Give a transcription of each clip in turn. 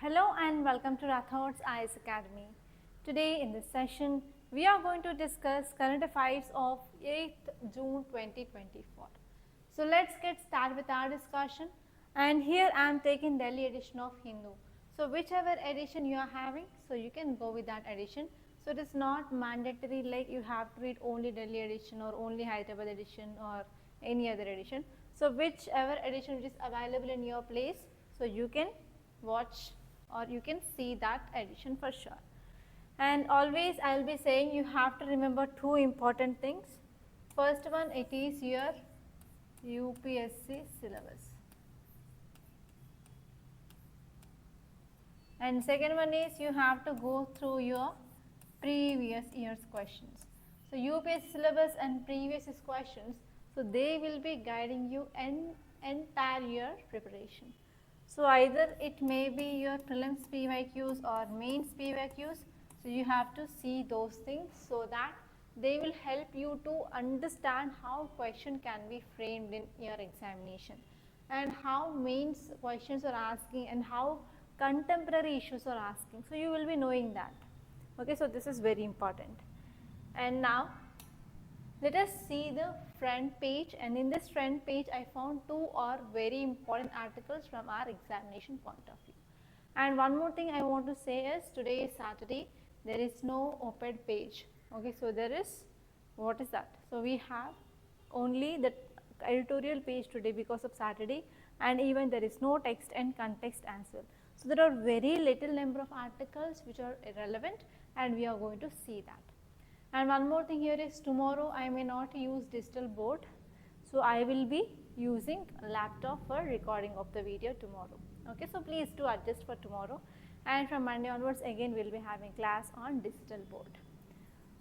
Hello and welcome to Rathods IAS Academy. Today in this session, we are going to discuss current affairs of 8th June 2024. So let's get started with our discussion. And here I am taking Delhi edition of Hindu. So whichever edition you are having, so you can go with that edition. So it is not mandatory like you have to read only Delhi edition or only Hyderabad edition or any other edition. So whichever edition which is available in your place, so you can watch or you can see that edition for sure. And always I will be saying you have to remember two important things. First one, it is your UPSC syllabus. And second one is you have to go through your previous year's questions. So UPSC syllabus and previous year's questions, so they will be guiding you in entire year preparation. So either it may be your prelims PYQs or mains PYQs. So you have to see those things so that they will help you to understand how question can be framed in your examination and how mains questions are asking and how contemporary issues are asking. So you will be knowing that. Okay, so this is very important. And now let us see the front page, and in this front page I found two or very important articles from our examination point of view. And one more thing I want to say is today is Saturday, there is no op-ed page. Okay, so there is, what is that? So we have only the editorial page today because of Saturday, and even there is no text and context as well. So there are very little number of articles which are irrelevant, and we are going to see that. And one more thing here is tomorrow I may not use digital board, so I will be using a laptop for recording of the video tomorrow. Okay, so please do adjust for tomorrow, and from Monday onwards again we will be having class on digital board.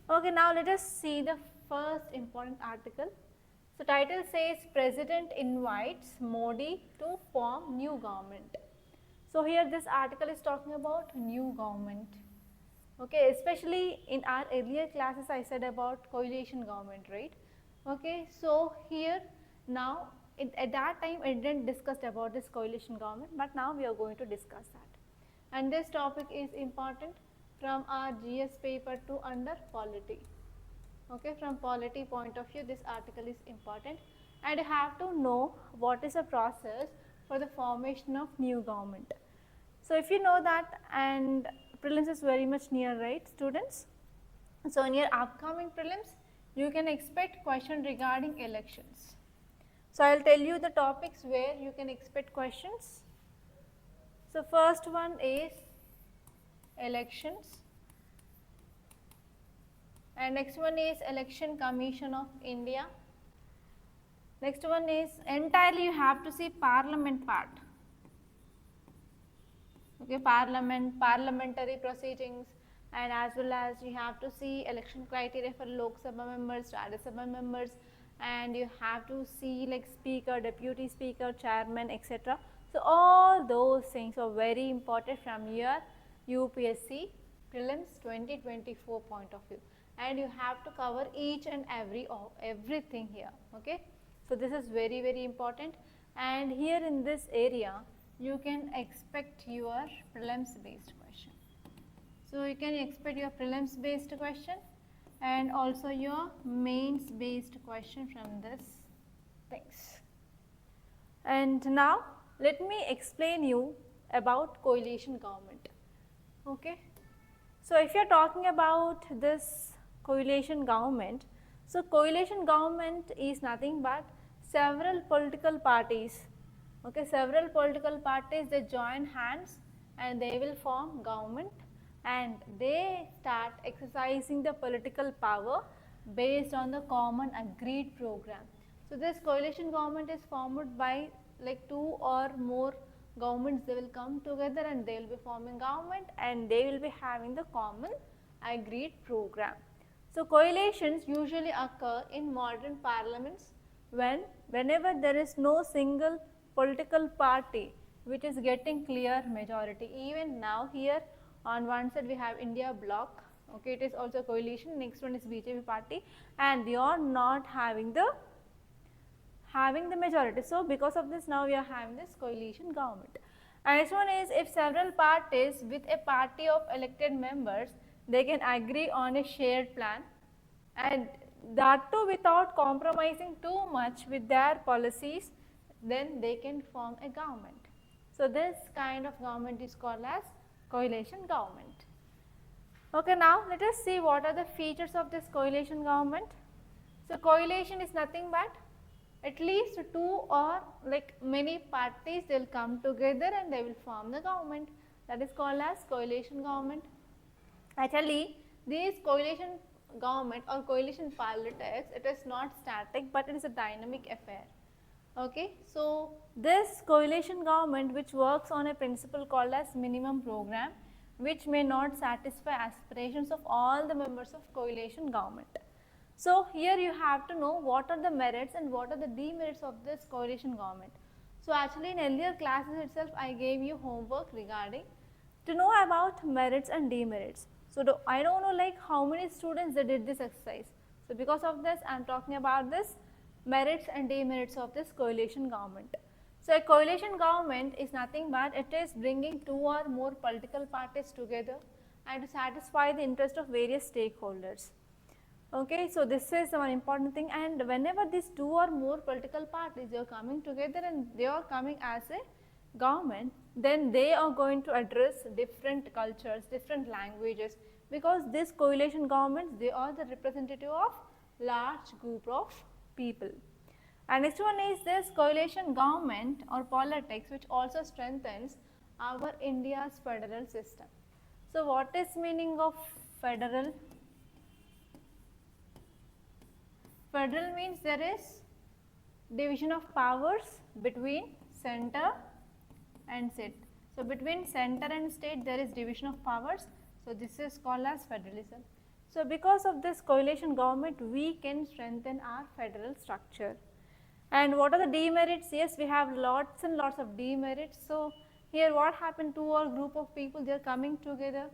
Okay, now let us see the first important article. So title says President invites Modi to form new government. So here this article is talking about new government. Okay, especially in our earlier classes I said about coalition government, right? Okay, so here now at that time I didn't discuss about this coalition government, but now we are going to discuss that. And this topic is important from our GS paper 2 under polity. Okay, from polity point of view this article is important, and you have to know what is the process for the formation of new government. So if you know that, and prelims is very much near, right students? So in your upcoming prelims you can expect question regarding elections. So I will tell you the topics where you can expect questions. So first one is elections, and next one is Election Commission of India. Next one is entirely you have to see parliament part. Okay, parliamentary proceedings, and as well as you have to see election criteria for Lok Sabha members, Rajya Sabha members, and you have to see like speaker, deputy speaker, chairman, etc. So all those things are very important from your UPSC prelims 2024 point of view, and you have to cover each and everything here. Okay, so this is very, very important, and here in this area you can expect your prelims based question. So you can expect your prelims based question and also your mains based question from this things. And now let me explain you about coalition government. Okay, so if you are talking about this coalition government, so coalition government is nothing but several political parties. Okay, several political parties, they join hands and they will form government, and they start exercising the political power based on the common agreed program. So this coalition government is formed by like two or more governments, they will come together and they will be forming government, and they will be having the common agreed program. So coalitions usually occur in modern parliaments whenever there is no single political party which is getting clear majority. Even now here on one side we have India bloc, okay, it is also coalition, next one is BJP party, and they are not having the majority. So because of this now we are having this coalition government. And next one is if several parties with a party of elected members, they can agree on a shared plan, and that too without compromising too much with their policies, then they can form a government. So this kind of government is called as coalition government. Okay, now let us see what are the features of this coalition government. So coalition is nothing but at least two or like many parties, they will come together and they will form the government. That is called as coalition government. Actually, this coalition government or coalition politics, it is not static but it is a dynamic affair. Okay, so this coalition government which works on a principle called as minimum program, which may not satisfy aspirations of all the members of coalition government. So here you have to know what are the merits and what are the demerits of this coalition government. So actually in earlier classes itself I gave you homework regarding to know about merits and demerits. So I don't know like how many students they did this exercise. So because of this I am talking about this merits and demerits of this coalition government. So a coalition government is nothing but it is bringing two or more political parties together and to satisfy the interest of various stakeholders. Okay, so this is one important thing, and whenever these two or more political parties they are coming together and they are coming as a government, then they are going to address different cultures, different languages, because this coalition governments, they are the representative of large group of people. And next one is this coalition government or politics, which also strengthens our India's federal system. So what is meaning of federal? Federal means there is division of powers between center and state. So between center and state there is division of powers. So this is called as federalism. So because of this coalition government, we can strengthen our federal structure. And what are the demerits? Yes, we have lots and lots of demerits. So here what happened to a group of people, they are coming together,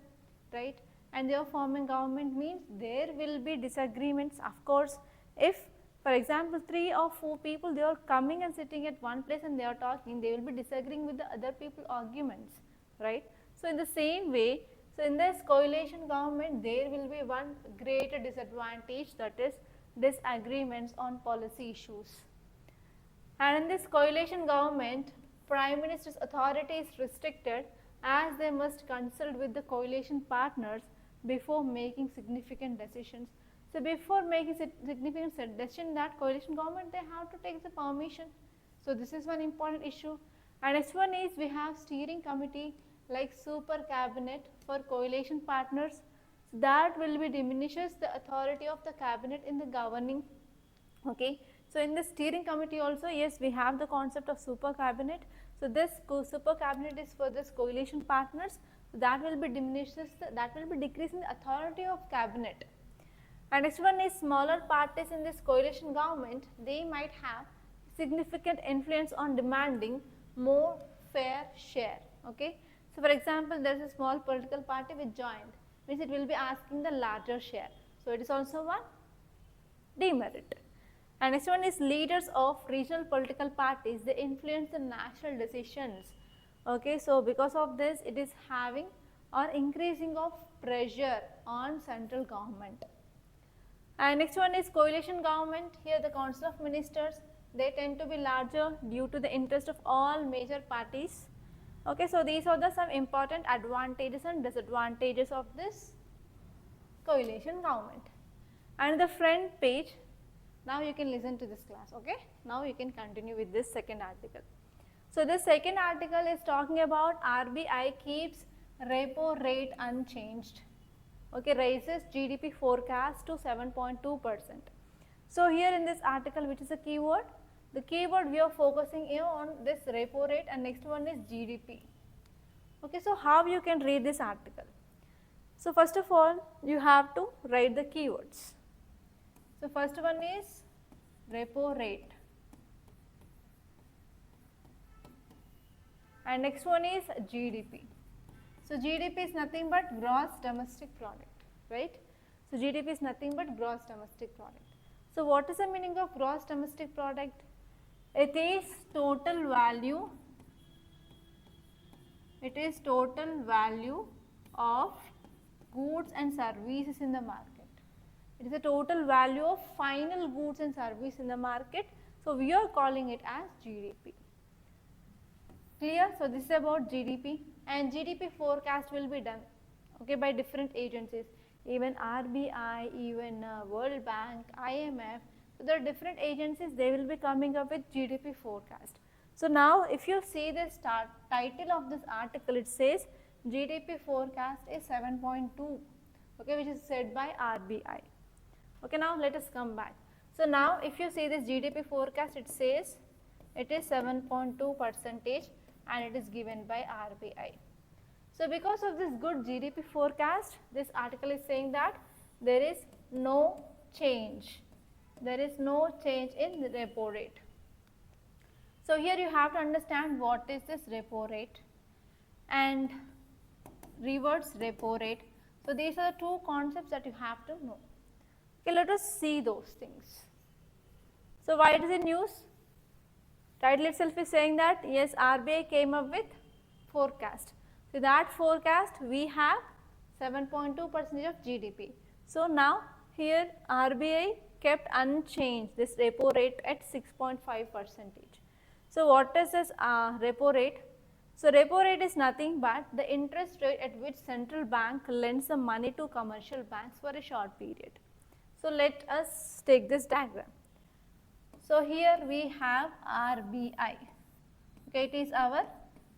right? And they are forming government means there will be disagreements, of course. If for example 3 or 4 people, they are coming and sitting at one place and they are talking, they will be disagreeing with the other people's arguments, right? So in the same way, so in this coalition government, there will be one greater disadvantage, that is disagreements on policy issues. And in this coalition government, Prime Minister's authority is restricted as they must consult with the coalition partners before making significant decisions. So before making significant decision, that coalition government, they have to take the permission. So this is one important issue. And next one is we have steering committee like super cabinet for coalition partners. So that will be diminishes the authority of the cabinet in the governing. Okay. So in the steering committee also, yes, we have the concept of super cabinet. So this super cabinet is for this coalition partners. So that will be decreasing the authority of cabinet. And next one is smaller parties in this coalition government, they might have significant influence on demanding more fair share. Okay. So for example, there is a small political party which joined, means it will be asking the larger share. So it is also one demerit. And next one is leaders of regional political parties, they influence the national decisions. Okay. So because of this, it is having or increasing of pressure on central government. And next one is coalition government. Here the council of ministers, they tend to be larger due to the interest of all major parties. Okay, so these are the some important advantages and disadvantages of this coalition government. And the front page, now you can listen to this class. Okay, now you can continue with this second article. So this second article is talking about RBI keeps repo rate unchanged. Okay, raises GDP forecast to 7.2%. So here in this article, which is a keyword, the keyword we are focusing here on this repo rate, and next one is GDP. Okay, so how you can read this article? So first of all, you have to write the keywords. So first one is repo rate, and next one is GDP. So GDP is nothing but gross domestic product, right? So GDP is nothing but gross domestic product. So what is the meaning of gross domestic product? It is total value It is total value of goods and services in the market. It is the total value of final goods and services in the market. So we are calling it as GDP. Clear? So this is about GDP, and GDP forecast will be done, okay, by different agencies, even RBI, even World Bank, IMF. So there are different agencies, they will be coming up with GDP forecast. So now if you see the title of this article, it says GDP forecast is 7.2, okay, which is said by RBI. Okay, now let us come back. So now if you see this GDP forecast, it says it is 7.2% and it is given by RBI. So because of this good GDP forecast, this article is saying that there is no change. There is no change in the repo rate. So here you have to understand what is this repo rate and reverse repo rate. So these are the two concepts that you have to know. Okay, let us see those things. So why it is in news? Title itself is saying that yes, RBI came up with forecast. So that forecast we have 7.2% of GDP. So now here RBI kept unchanged this repo rate at 6.5%. So what is this repo rate? So repo rate is nothing but the interest rate at which central bank lends the money to commercial banks for a short period. So let us take this diagram. So here we have RBI, okay, it is our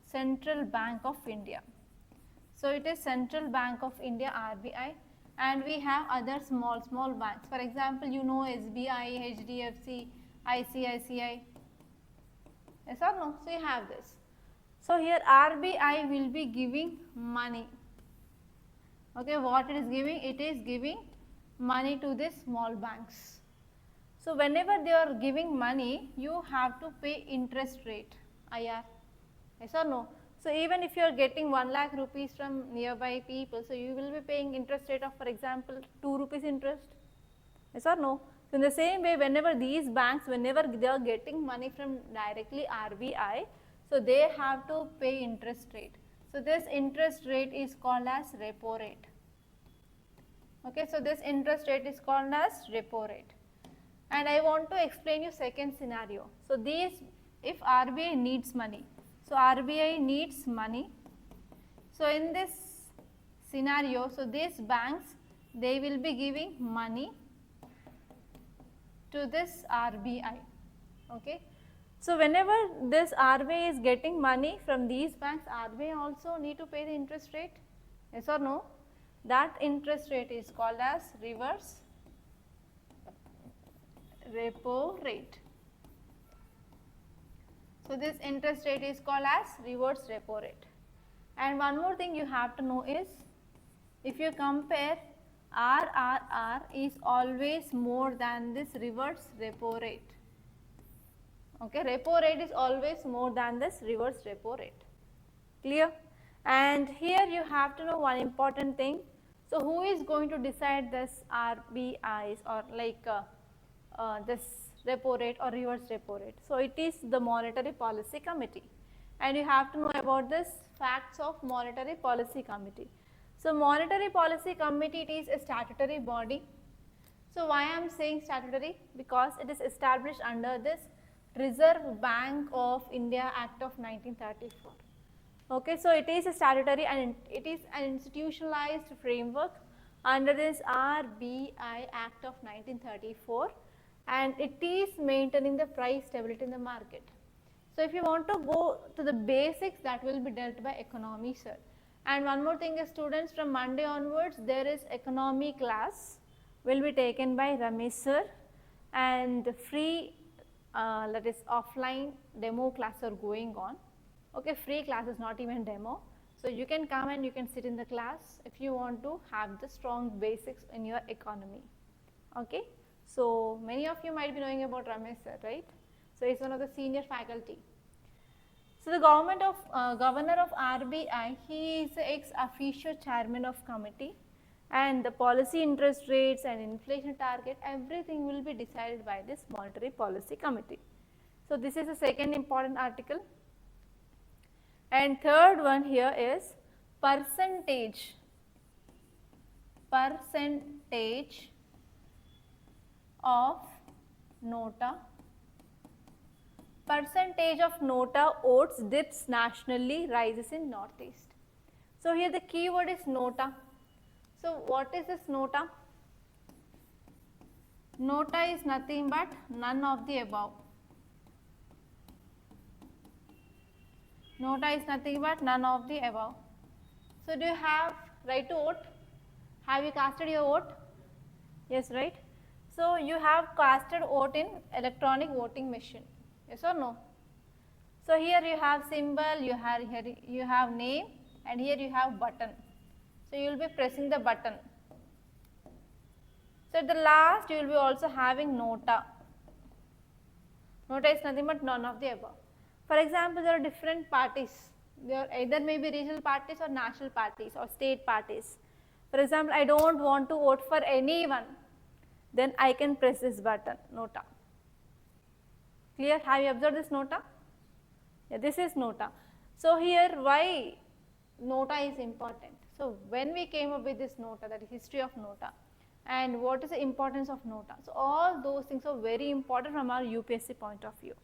Central Bank of India. So it is Central Bank of India, RBI, and we have other small banks. For example, you know SBI, HDFC, ICICI, yes or no? So you have this. So here RBI will be giving money. Okay, what it is giving? It is giving money to these small banks. So whenever they are giving money, you have to pay interest rate, IR, yes or no? So even if you are getting 1 lakh rupees from nearby people, so you will be paying interest rate of, for example, 2 rupees interest, yes or no? So in the same way, whenever these banks, whenever they are getting money from directly RBI, so they have to pay interest rate. So this interest rate is called as repo rate. Okay, so this interest rate is called as repo rate. And I want to explain you second scenario. So these, if RBI needs money, so RBI needs money. So in this scenario, so these banks, they will be giving money to this RBI, okay. So whenever this RBI is getting money from these banks, RBI also need to pay the interest rate, yes or no? That interest rate is called as reverse repo rate. So this interest rate is called as reverse repo rate. And one more thing you have to know is, if you compare, RRR is always more than this reverse repo rate. Okay, repo rate is always more than this reverse repo rate. Clear? And here you have to know one important thing. So who is going to decide this RBIs, or like this repo rate or reverse repo rate? So it is the Monetary Policy Committee, and you have to know about this facts of Monetary Policy Committee. So Monetary Policy Committee, it is a statutory body. So why I am saying statutory? Because it is established under this Reserve Bank of India Act of 1934. Okay, so it is a statutory and it is an institutionalized framework under this RBI Act of 1934, and it is maintaining the price stability in the market. So if you want to go to the basics, that will be dealt by economy, sir. And one more thing is, students, from Monday onwards there is economy class will be taken by Ramesh sir, and free that is offline demo class are going on. Okay, free class is not even demo. So you can come and you can sit in the class if you want to have the strong basics in your economy. Okay, so many of you might be knowing about Ramesh sir, right? So he's one of the senior faculty. So the governor of RBI, he is the ex officio chairman of committee, and the policy interest rates and inflation target, everything will be decided by this Monetary Policy Committee. So this is the second important article. And third one here is percentage of NOTA. Percentage of NOTA oats dips nationally rises in Northeast. So here the keyword is NOTA. So what is this NOTA? NOTA is nothing but none of the above. NOTA is nothing but none of the above. So do you have right to vote? Have you casted your vote? Yes, right? So you have casted vote in electronic voting machine. Yes or no? So here you have symbol, you have name, and here you have button. So you will be pressing the button. So at the last you will be also having NOTA. NOTA is nothing but none of the above. For example, there are different parties. There either may be regional parties or national parties or state parties. For example, I don't want to vote for anyone. Then I can press this button, NOTA. Clear? Have you observed this NOTA? Yeah, this is NOTA. So here why NOTA is important? So when we came up with this NOTA, that is history of NOTA, and what is the importance of NOTA. So all those things are very important from our UPSC point of view.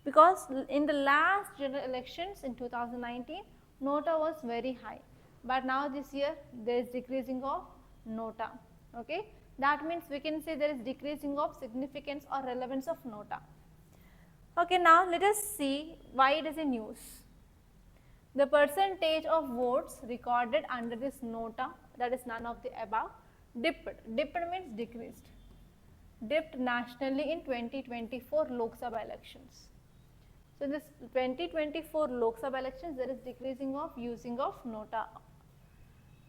Because in the last general elections in 2019, NOTA was very high. But now this year there is decreasing of NOTA. Okay? That means we can say there is decreasing of significance or relevance of NOTA. Okay, now let us see why it is in use. The percentage of votes recorded under this NOTA, that is none of the above, dipped means decreased, dipped nationally in 2024 Lok Sabha elections. So in this 2024 Lok Sabha elections, there is decreasing of using of NOTA.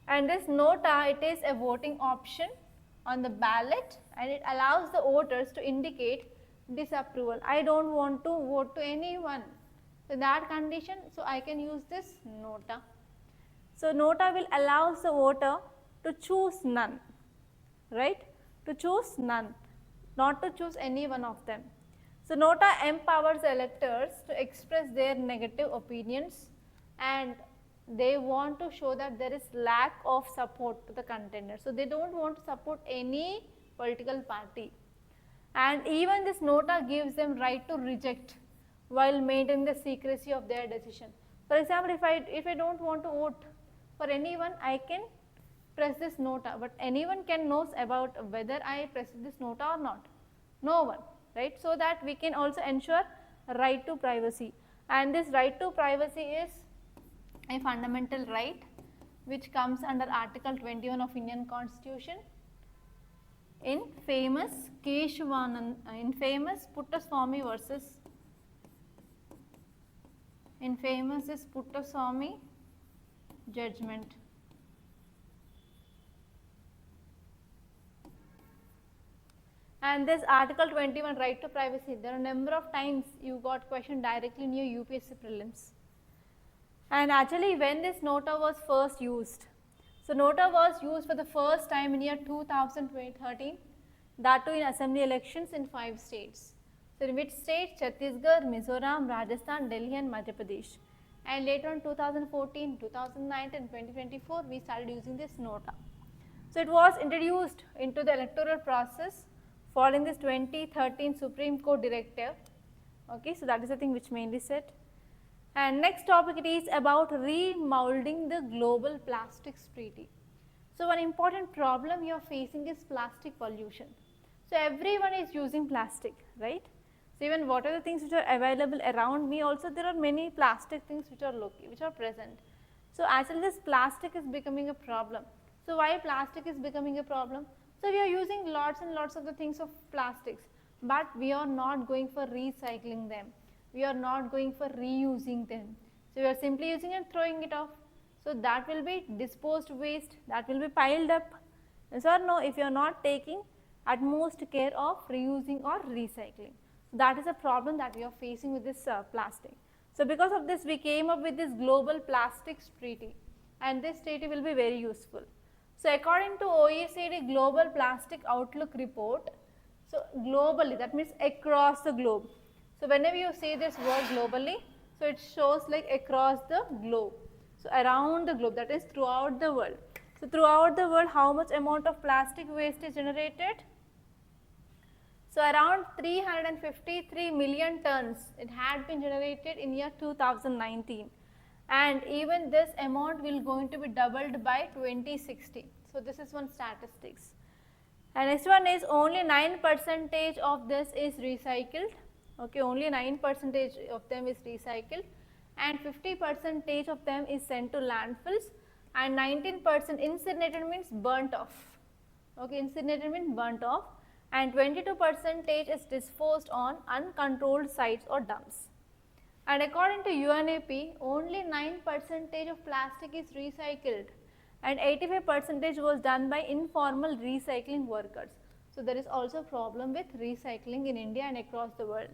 And this NOTA, it is a voting option on the ballot, and it allows the voters to indicate disapproval. I don't want to vote to anyone. So that condition, so I can use this NOTA. So NOTA will allow the voter to choose none, right? To choose none, not to choose any one of them. So NOTA empowers electors to express their negative opinions, and they want to show that there is lack of support to the contender. So they don't want to support any political party. And even this NOTA gives them right to reject while maintaining the secrecy of their decision. For example, if I don't want to vote for anyone, I can press this NOTA, but anyone can know about whether I press this NOTA or not. No one, right? So that we can also ensure right to privacy. And this right to privacy is a fundamental right which comes under Article 21 of Indian Constitution in famous Puttaswamy versus this Puttaswamy judgment. And this Article 21 right to privacy, there are a number of times you got question directly in your UPSC prelims. And actually when this NOTA was first used, so NOTA was used for the first time in year 2013, that too in assembly elections in 5 states. So in which states? Chhattisgarh, Mizoram, Rajasthan, Delhi and Madhya Pradesh. And later on 2014, 2019 and 2024 we started using this NOTA. So it was introduced into the electoral process following this 2013 Supreme Court directive. Okay, so that is the thing which mainly said. And next topic, it is about remoulding the global plastics treaty. So one important problem you are facing is plastic pollution. So everyone is using plastic, right? So even what are the things which are available around me, also there are many plastic things which are present. So actually this plastic is becoming a problem. So why plastic is becoming a problem? So we are using lots and lots of the things of plastics, but we are not going for recycling them. We are not going for reusing them. So we are simply using and throwing it off. So that will be disposed waste, that will be piled up. Yes or no, if you are not taking utmost care of reusing or recycling. That is a problem that we are facing with this plastic. So because of this we came up with this global plastics treaty, and this treaty will be very useful. So according to OECD Global Plastic Outlook report, so globally, that means across the globe. So whenever you say this word globally, So it shows like across the globe. So around the globe, that is throughout the world. So throughout the world, how much amount of plastic waste is generated? So around 353 million tons it had been generated in year 2019, and even this amount will going to be doubled by 2060. So this is one statistics. And next one is only 9% of this is recycled. Okay, only 9% of them is recycled, and 50% of them is sent to landfills, and 19% incinerated means burnt off. Okay, incinerated means burnt off, and 22% is disposed on uncontrolled sites or dumps. And according to UNEP, only 9% of plastic is recycled, and 85% was done by informal recycling workers. So there is also a problem with recycling in India and across the world.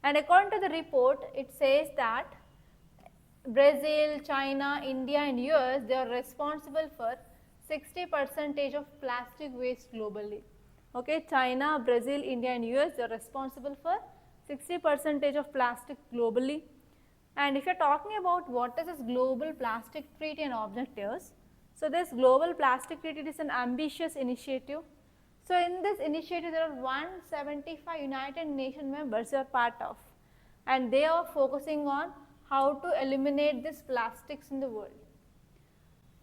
And according to the report, it says that Brazil, China, India and US, they are responsible for 60% of plastic waste globally. Okay, China, Brazil, India and US, they are responsible for 60% of plastic globally. And if you are talking about what is this global plastic treaty and objectives, so this global plastic treaty is an ambitious initiative. So in this initiative there are 175 United Nations members who are part of, and they are focusing on how to eliminate these plastics in the world.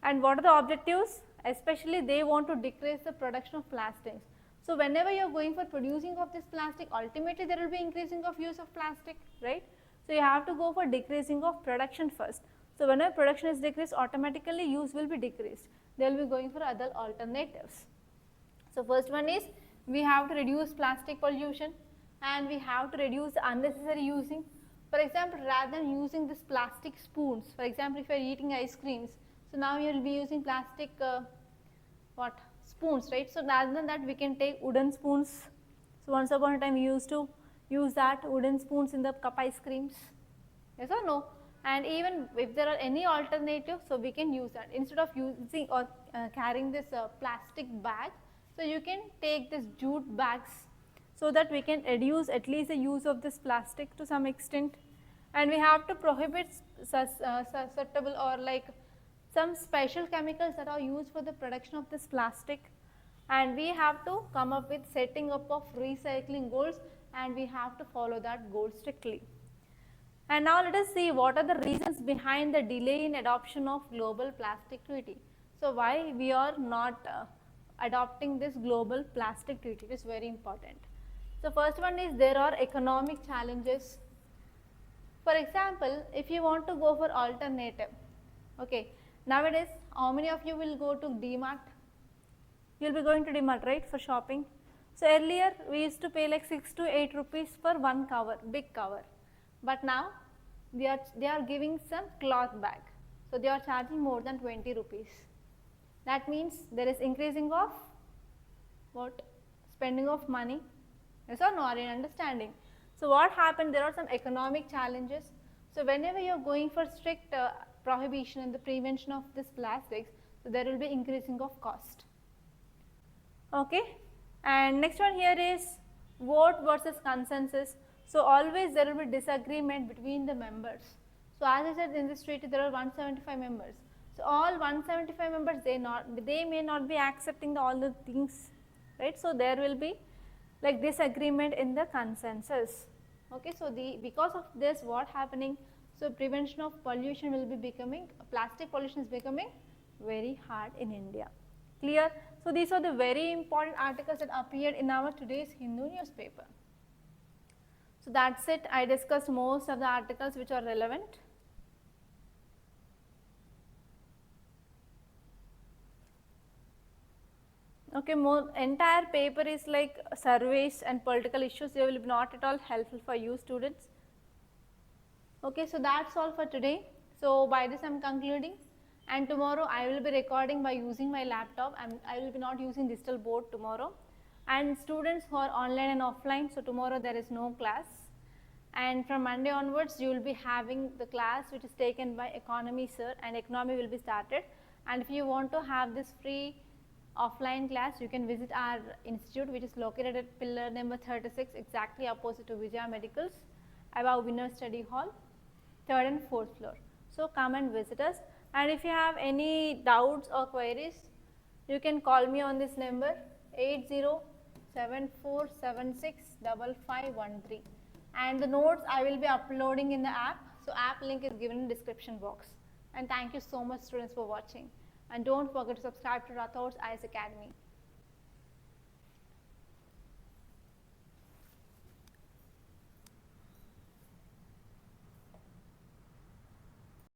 And what are the objectives? Especially they want to decrease the production of plastics. So whenever you are going for producing of this plastic, ultimately there will be increasing of use of plastic, right? So you have to go for decreasing of production first. So whenever production is decreased, automatically use will be decreased. They will be going for other alternatives. So first one is we have to reduce plastic pollution, and we have to reduce the unnecessary using. For example, rather than using this plastic spoons, for example, if you are eating ice creams, so now you will be using plastic spoons, right? So rather than that, we can take wooden spoons. So once upon a time we used to use that wooden spoons in the cup ice creams, yes or no? And even if there are any alternative, so we can use that instead of using or carrying this plastic bag. So you can take this jute bags, so that we can reduce at least the use of this plastic to some extent. And we have to prohibit susceptible or like some special chemicals that are used for the production of this plastic, and we have to come up with setting up of recycling goals, and we have to follow that goal strictly. And now let us see what are the reasons behind the delay in adoption of global plastic treaty. So why we are not adopting this global plastic treaty? It is very important. So first one is there are economic challenges. For example, if you want to go for alternative, okay, nowadays how many of you will go to DMart? You will be going to DMart, right, for shopping. So earlier we used to pay like 6 to 8 rupees for one cover, big cover, but now they are giving some cloth bag, so they are charging more than 20 rupees. That means there is increasing of what? Spending of money. Yes or no? Are you understanding? So what happened? There are some economic challenges. So whenever you are going for strict prohibition and the prevention of this plastics, so there will be increasing of cost. Okay. And next one here is vote versus consensus. So always there will be disagreement between the members. So as I said, in this treaty there are 175 members. So all 175 members, they may not be accepting all the things, right? So there will be like disagreement in the consensus. Okay, so because of this, what happening? So prevention of pollution will be becoming, plastic pollution is becoming very hard in India. Clear? So these are the very important articles that appeared in our today's Hindu newspaper. So that's it. I discussed most of the articles which are relevant. Okay, entire paper is like surveys and political issues. They will be not at all helpful for you students. Okay, so that's all for today. So by this I am concluding, and tomorrow I will be recording by using my laptop, and I will be not using digital board tomorrow. And students who are online and offline, so tomorrow there is no class, and from Monday onwards you will be having the class which is taken by economy sir, and economy will be started. And if you want to have this free offline class, you can visit our institute, which is located at pillar number 36, exactly opposite to Vijaya Medicals, above Winner Study Hall. 3rd and 4th floor. So come and visit us, and if you have any doubts or queries, you can call me on this number 8074765513, and the notes I will be uploading in the app. So app link is given in description box. And thank you so much students for watching, and don't forget to subscribe to Rathods IAS Academy.